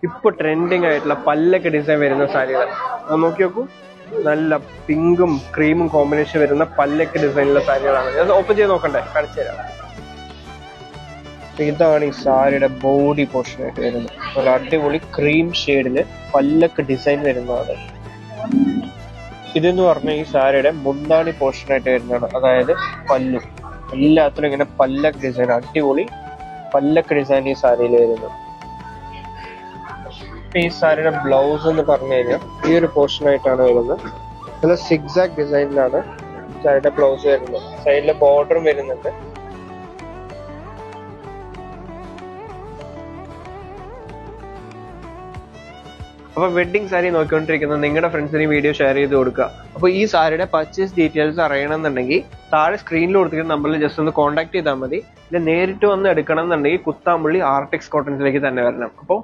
ഇപ്പൊ ട്രെൻഡിങ് ആയിട്ടുള്ള പല്ലൊക്കെ ഡിസൈൻ വരുന്ന സാരികൾ അത് നോക്കി നോക്കൂ. നല്ല പിങ്കും ക്രീമും കോമ്പിനേഷൻ വരുന്ന പല്ലൊക്കെ ഡിസൈനുള്ള സാരികളാണ്. ഞാൻ ഓപ്പൺ ചെയ്ത് നോക്കണ്ടേ, കാണിച്ചു തരാം. ഇതാണ് ഈ സാരിയുടെ ബോഡി പോർഷൻ ആയിട്ട് വരുന്നത്. ഒരു അടിപൊളി ക്രീം ഷെയ്ഡില് പല്ലൊക്കെ ഡിസൈൻ വരുന്നതാണ്. ഇതെന്ന് പറഞ്ഞാൽ ഈ സാരിയുടെ മുന്താണി പോർഷൻ ആയിട്ട് വരുന്നതാണ്. അതായത് പല്ലും എല്ലാത്തിലും ഇങ്ങനെ പല്ലൊക്കെ ഡിസൈൻ, അടിപൊളി പല്ലൊക്കെ ഡിസൈൻ ഈ സാരിയിൽ വരുന്നത്. ഈ സാരിയുടെ ബ്ലൗസ് എന്ന് പറഞ്ഞു കഴിഞ്ഞാൽ ഈ ഒരു പോർഷൻ ആയിട്ടാണ് വരുന്നത്. നല്ല സിക്സാക് ഡിസൈനിലാണ് സാരിയുടെ ബ്ലൗസ് വരുന്നത്. സൈഡിലെ ബോർഡറും വരുന്നുണ്ട്. അപ്പൊ വെഡിങ് സാരി നോക്കിക്കൊണ്ടിരിക്കുന്ന നിങ്ങളുടെ ഫ്രണ്ട്സിന് ഈ വീഡിയോ ഷെയർ ചെയ്ത് കൊടുക്കുക. അപ്പൊ ഈ സാരിയുടെ പർച്ചേസ് ഡീറ്റെയിൽസ് അറിയണമെന്നുണ്ടെങ്കിൽ താഴെ സ്ക്രീനിൽ കൊടുത്തിട്ട് നമ്പറിൽ ജസ്റ്റ് ഒന്ന് കോൺടാക്ട് ചെയ്താൽ മതി. ഇല്ല നേരിട്ട് വന്ന് എടുക്കണം എന്നുണ്ടെങ്കിൽ കുത്താമ്പള്ളി ആർടെക്സ് കോട്ടൺസിലേക്ക് തന്നെ വരണം. അപ്പോൾ